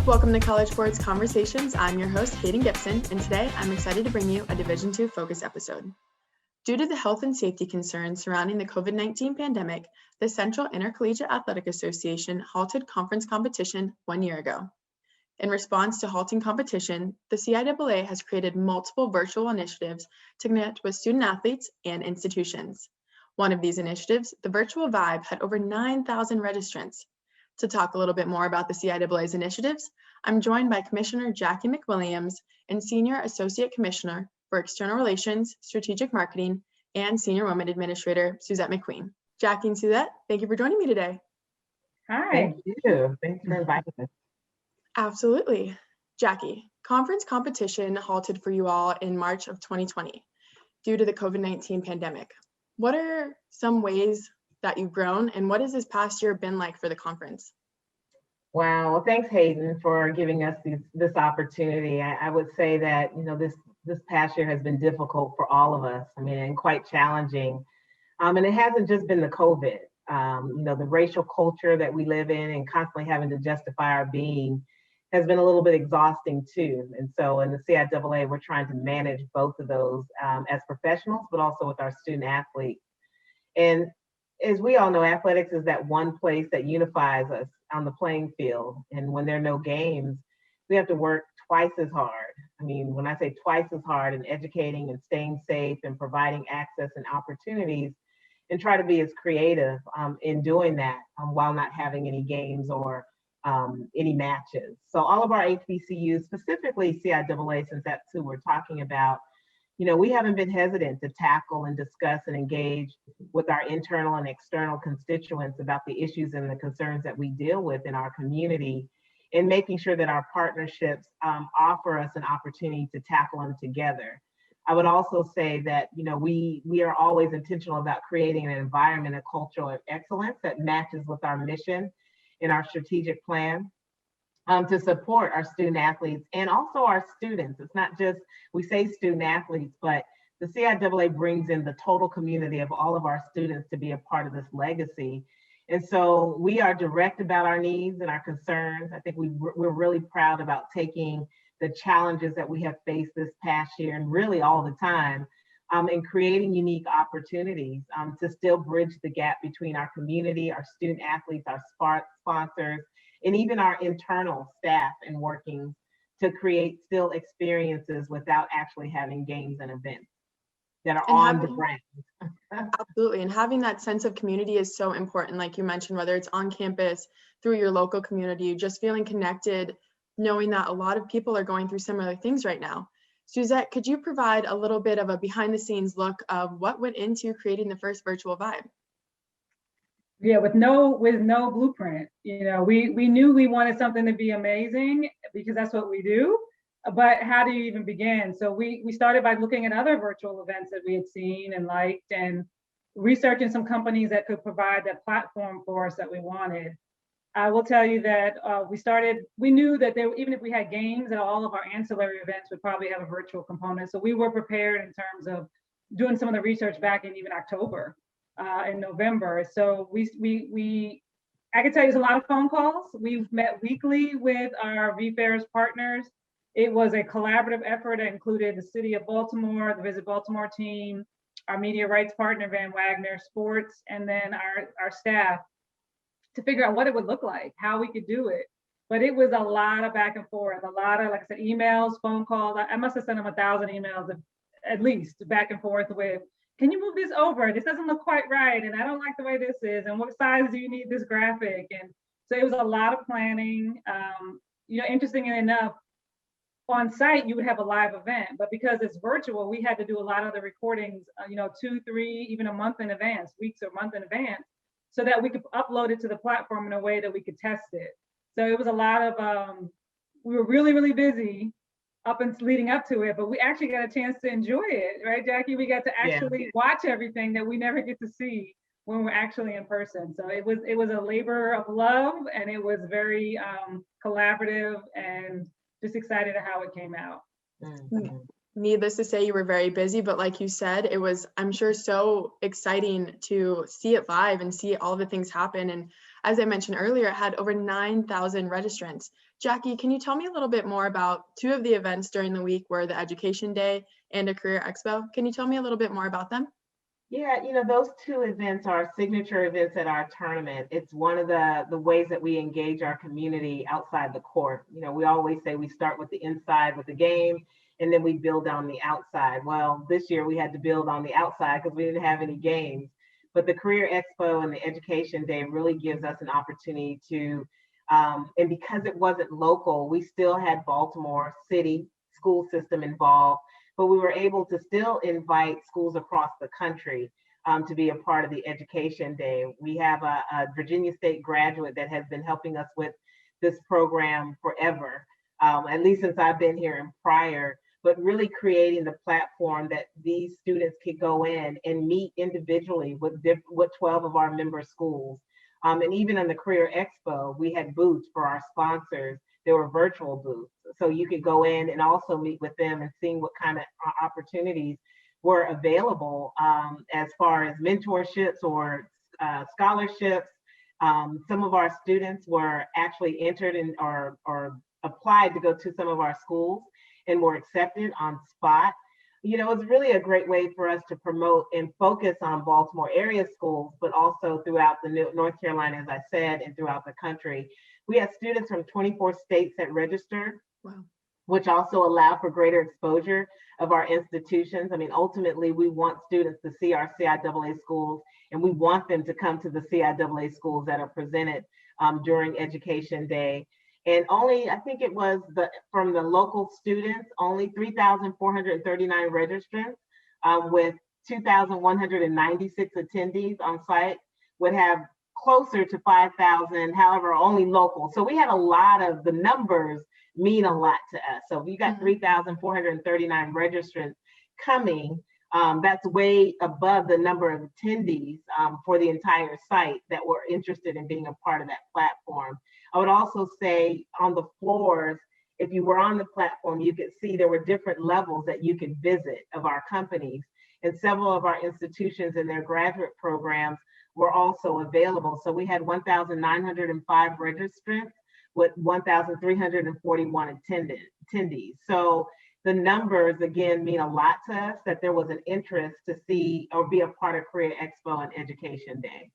Welcome to College Sports Conversations. I'm your host, Haydyn Gibson, and today I'm excited to bring you a Division II focus episode. Due to the health and safety concerns surrounding the COVID-19 pandemic, the Central Intercollegiate Athletic Association halted conference competition 1 year ago. In response to halting competition, the CIAA has created multiple virtual initiatives to connect with student athletes and institutions. One of these initiatives, the Virtual Vibe, had over 9,000 registrants. To talk a little bit more about the CIAA's initiatives, I'm joined by Commissioner Jacqie McWilliams and Senior Associate Commissioner for External Relations, Strategic Marketing, and Senior Women Administrator, Suzette McQueen. Jacqie and Suzette, thank you for joining me today. Hi. Thank you. Thanks for inviting us. Absolutely. Jacqie, conference competition halted for you all in March of 2020 due to the COVID-19 pandemic. What are some ways that you've grown, and what has this past year been like for the conference? Wow. Well, thanks, Haydyn, for giving us this opportunity. I would say that, this past year has been difficult for all of us. I mean, and quite challenging. And it hasn't just been the COVID. The racial culture that we live in and constantly having to justify our being has been a little bit exhausting too. And so in the CIAA, we're trying to manage both of those as professionals, but also with our student athletes. And as we all know, athletics is that one place that unifies us on the playing field. And when there are no games, we have to work twice as hard. I mean, when I say twice as hard in educating and staying safe and providing access and opportunities, and try to be as creative in doing that while not having any games or any matches. So all of our HBCUs, specifically CIAA, since that's who we're talking about, we haven't been hesitant to tackle and discuss and engage with our internal and external constituents about the issues and the concerns that we deal with in our community, and making sure that our partnerships offer us an opportunity to tackle them together. I would also say that, we are always intentional about creating an environment of cultural excellence that matches with our mission and our strategic plan. To support our student athletes and also our students. It's not just, we say student athletes, but the CIAA brings in the total community of all of our students to be a part of this legacy. And so we are direct about our needs and our concerns. I think we're really proud about taking the challenges that we have faced this past year and really all the time, and creating unique opportunities to still bridge the gap between our community, our student athletes, our sponsors, and even our internal staff and working to create still experiences without actually having games and events that are on the brand. Absolutely, and having that sense of community is so important, like you mentioned, whether it's on campus, through your local community, just feeling connected, knowing that a lot of people are going through similar things right now. Suzette, could you provide a little bit of a behind the scenes look of what went into creating the first Virtual Vibe? Yeah, with no blueprint. We knew we wanted something to be amazing because that's what we do. But how do you even begin? So we started by looking at other virtual events that we had seen and liked, and researching some companies that could provide that platform for us that we wanted. I will tell you that we knew that even if we had games, that all of our ancillary events would probably have a virtual component. So we were prepared in terms of doing some of the research back in even October. In November. So I can tell you it's a lot of phone calls. We've met weekly with our VFairs partners. It was a collaborative effort that included the City of Baltimore, the Visit Baltimore team, our media rights partner, Van Wagner Sports, and then our staff to figure out what it would look like, how we could do it. But it was a lot of back and forth, a lot of, like I said, emails, phone calls. I must have sent them 1,000 emails at least back and forth with, can you move this over? This doesn't look quite right. And I don't like the way this is. And what size do you need this graphic? And so it was a lot of planning. Interestingly enough, on site, you would have a live event, but because it's virtual, we had to do a lot of the recordings, 2, 3, even a month in advance, weeks or month in advance, so that we could upload it to the platform in a way that we could test it. So it was a lot of, we were really, really busy up and leading up to it, but we actually got a chance to enjoy it, right, Jacqie? We got to actually watch everything that we never get to see when we're actually in person. So it was a labor of love, and it was very collaborative, and just excited at how it came out. Mm-hmm. Needless to say, you were very busy, but like you said, it was, I'm sure, so exciting to see it live and see all the things happen. And as I mentioned earlier, it had over 9,000 registrants. Jacqie, can you tell me a little bit more about two of the events during the week were the Education Day and a Career Expo? Can you tell me a little bit more about them? Yeah, those two events are signature events at our tournament. It's one of the ways that we engage our community outside the court. We always say we start with the inside with the game, and then we build on the outside. Well, this year we had to build on the outside because we didn't have any games. But the Career Expo and the Education Day really gives us an opportunity to, and because it wasn't local, we still had Baltimore City school system involved, but we were able to still invite schools across the country to be a part of the Education Day. We have a Virginia State graduate that has been helping us with this program forever, at least since I've been here and prior, but really creating the platform that these students could go in and meet individually with 12 of our member schools. And even in the Career Expo, we had booths for our sponsors. There were virtual booths. So you could go in and also meet with them and seeing what kind of opportunities were available as far as mentorships or scholarships. Some of our students were actually entered in or applied to go to some of our schools and were accepted on spot. It's really a great way for us to promote and focus on Baltimore area schools, but also throughout the North Carolina, as I said, and throughout the country. We had students from 24 states that registered, Wow. which also allow for greater exposure of our institutions. I mean, ultimately, we want students to see our CIAA schools, and we want them to come to the CIAA schools that are presented during Education Day. And only, I think it was from the local students, only 3,439 registrants with 2,196 attendees on site would have closer to 5,000, however, only local. So we had a lot of the numbers mean a lot to us. So if you got 3,439 registrants coming, that's way above the number of attendees for the entire site that were interested in being a part of that platform. I would also say on the floors, if you were on the platform, you could see there were different levels that you could visit of our companies. And several of our institutions and their graduate programs were also available. So we had 1,905 registrants with 1,341 attendees. So the numbers, again, mean a lot to us that there was an interest to see or be a part of Career Expo and Education Day.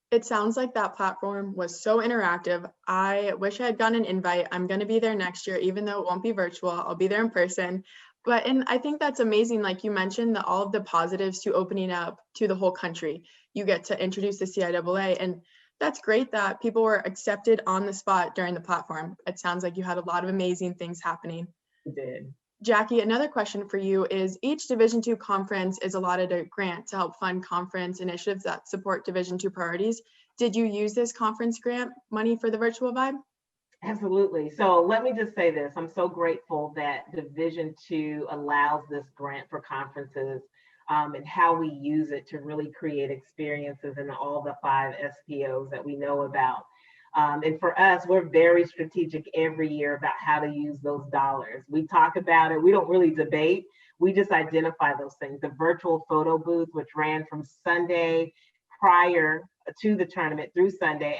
It sounds like that platform was so interactive. I wish I had gotten an invite. I'm going to be there next year, even though it won't be virtual. I'll be there in person. And I think that's amazing. Like you mentioned, all of the positives to opening up to the whole country. You get to introduce the CIAA, and that's great that people were accepted on the spot during the platform. It sounds like you had a lot of amazing things happening. We did. Jacqie, another question for you is each Division II conference is allotted a grant to help fund conference initiatives that support Division II priorities. Did you use this conference grant money for the virtual vibe? Absolutely. So let me just say this. I'm so grateful that Division II allows this grant for conferences and how we use it to really create experiences in all the 5 SPOs that we know about. And for us, we're very strategic every year about how to use those dollars. We talk about it. We don't really debate. We just identify those things. The virtual photo booth, which ran from Sunday prior to the tournament through Sunday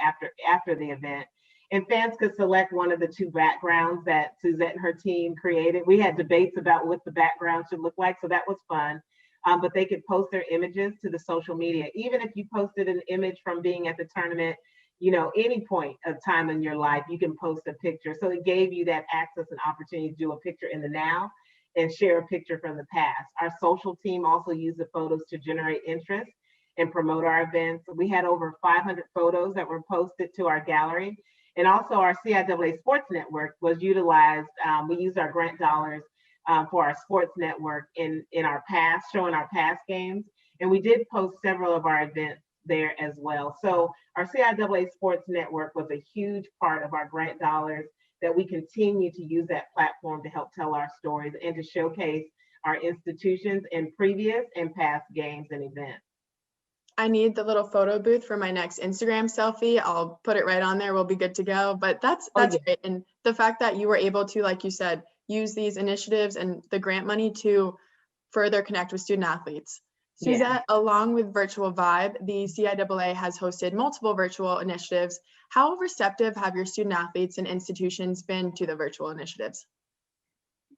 after the event. And fans could select one of the 2 backgrounds that Suzette and her team created. We had debates about what the background should look like, so that was fun. But they could post their images to the social media. Even if you posted an image from being at the tournament, any point of time in your life, you can post a picture. So it gave you that access and opportunity to do a picture in the now and share a picture from the past. Our social team also used the photos to generate interest and promote our events. We had over 500 photos that were posted to our gallery. And also our CIAA Sports Network was utilized. We used our grant dollars for our sports network in our past, showing our past games. And we did post several of our events there as well. So our CIAA Sports Network was a huge part of our grant dollars that we continue to use that platform to help tell our stories and to showcase our institutions in previous and past games and events. I need the little photo booth for my next Instagram selfie. I'll put it right on there. We'll be good to go. But that's great. And the fact that you were able to, like you said, use these initiatives and the grant money to further connect with student athletes. Yeah. Suzette, along with Virtual Vibe, the CIAA has hosted multiple virtual initiatives. How receptive have your student athletes and institutions been to the virtual initiatives?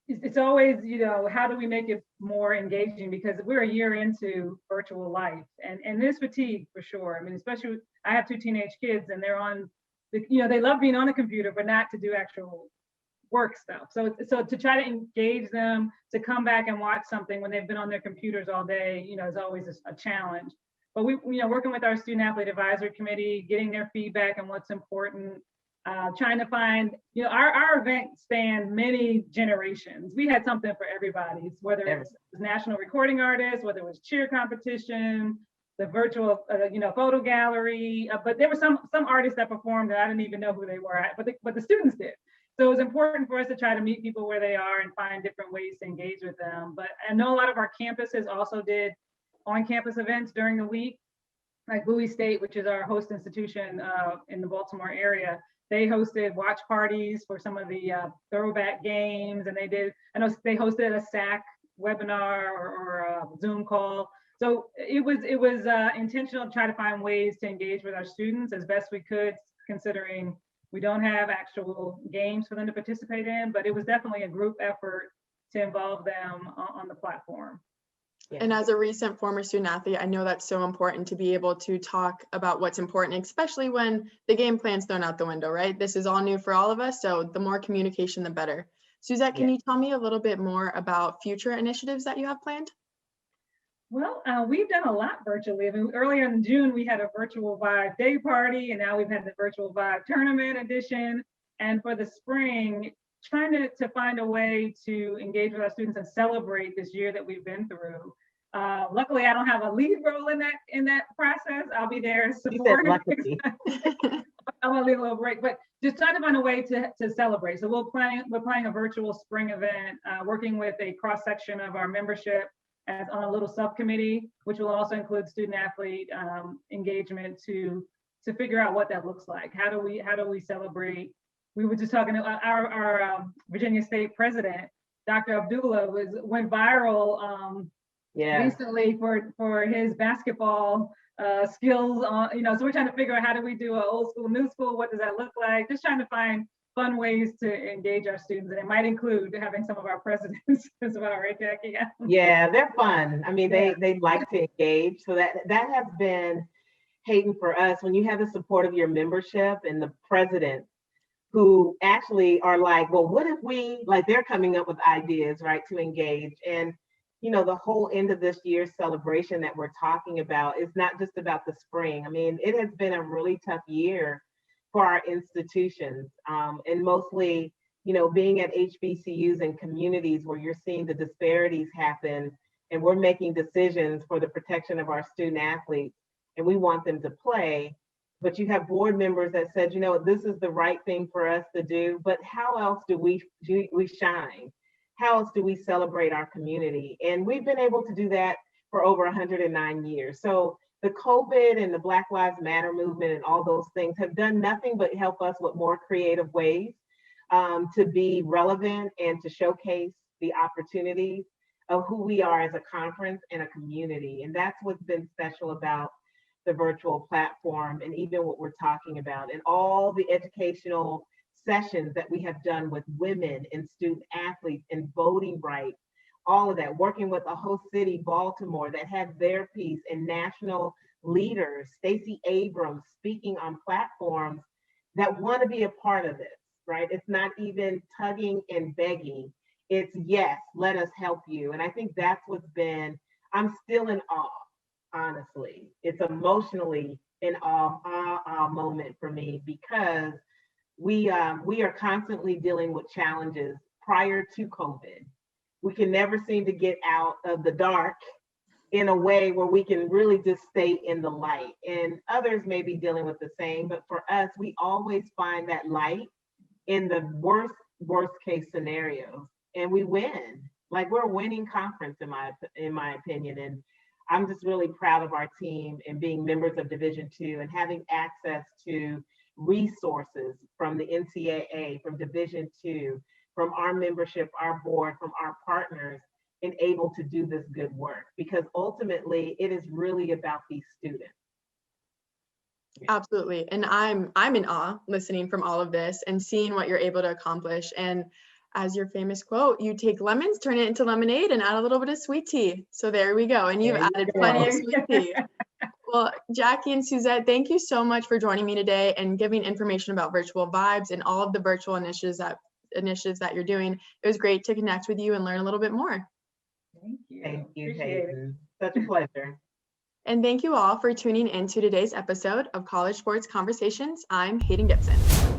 It's always, how do we make it more engaging? Because we're a year into virtual life, and there's fatigue for sure. I mean, especially I have 2 teenage kids, and they're on they love being on a computer, but not to do actual work stuff. So to try to engage them to come back and watch something when they've been on their computers all day, is always a challenge. But we, working with our student athlete advisory committee, getting their feedback on what's important, trying to find, our event spanned many generations. We had something for everybody, whether it was national recording artists, whether it was cheer competition, the virtual, photo gallery. But there were some artists that performed that I didn't even know who they were, but the students did. So it was important for us to try to meet people where they are and find different ways to engage with them. But I know a lot of our campuses also did on-campus events during the week, like Bowie State, which is our host institution in the Baltimore area. They hosted watch parties for some of the throwback games, and I know they hosted a SAC webinar or a Zoom call. So it was intentional to try to find ways to engage with our students as best we could, considering we don't have actual games for them to participate in, but it was definitely a group effort to involve them on the platform. Yeah. And as a recent former student athlete, I know that's so important to be able to talk about what's important, especially when the game plan's thrown out the window, right? This is all new for all of us, so the more communication, the better. Suzette, can you tell me a little bit more about future initiatives that you have planned? Well, we've done a lot virtually. I mean, earlier in June, we had a virtual Vibe day party, and now we've had the virtual Vibe tournament edition. And for the spring, trying to find a way to engage with our students and celebrate this year that we've been through. Luckily, I don't have a lead role in that process. I'll be there to support. I'm gonna leave a little break, but just trying to find a way to celebrate. So we're planning a virtual spring event, working with a cross section of our membership as on a little subcommittee, which will also include student athlete engagement to figure out what that looks like. How do we celebrate? We were just talking to our Virginia State president, Dr. Abdullah, went viral recently for his basketball skills on, so we're trying to figure out how do we do an old school, new school, what does that look like? Just trying to find fun ways to engage our students, and it might include having some of our presidents as well, right, Jacqie? Yeah, they're fun. I mean, they like to engage. So that has been, Haydyn, for us, when you have the support of your membership and the president who actually are like, well, what if we, like, they're coming up with ideas, right, to engage. And, the whole end of this year's celebration that we're talking about is not just about the spring. I mean, it has been a really tough year for our institutions, and mostly, being at HBCUs and communities where you're seeing the disparities happen, and we're making decisions for the protection of our student athletes, and we want them to play. But you have board members that said, this is the right thing for us to do, but how else do we shine? How else do we celebrate our community? And we've been able to do that for over 109 years. So the COVID and the Black Lives Matter movement and all those things have done nothing but help us with more creative ways to be relevant and to showcase the opportunities of who we are as a conference and a community. And that's what's been special about the virtual platform, and even what we're talking about, and all the educational sessions that we have done with women and student athletes and voting rights, all of that, working with a host city, Baltimore, that has their piece, and national leaders, Stacey Abrams, speaking on platforms that want to be a part of this, right? It's not even tugging and begging. It's, yes, let us help you. And I think that's what's been, I'm still in awe, honestly. It's emotionally an awe moment for me, because we are constantly dealing with challenges prior to COVID. We can never seem to get out of the dark in a way where we can really just stay in the light. And others may be dealing with the same, but for us, we always find that light in the worst case scenarios, and we win. Like, we're a winning conference in my opinion. And I'm just really proud of our team and being members of Division II and having access to resources from the NCAA, from Division II, from our membership, our board, from our partners, and able to do this good work, because ultimately it is really about these students. Absolutely. And I'm in awe listening from all of this and seeing what you're able to accomplish. And as your famous quote, you take lemons, turn it into lemonade, and add a little bit of sweet tea. So there we go. And you've added plenty of sweet tea. Well, Jacqie and Suzette, thank you so much for joining me today and giving information about Virtual Vibes and all of the virtual initiatives that you're doing. It was great to connect with you and learn a little bit more. Thank you. Thank you, Appreciate it. Haydyn. Such a pleasure. And thank you all for tuning in to today's episode of College Sports Conversations. I'm Haydyn Gibson.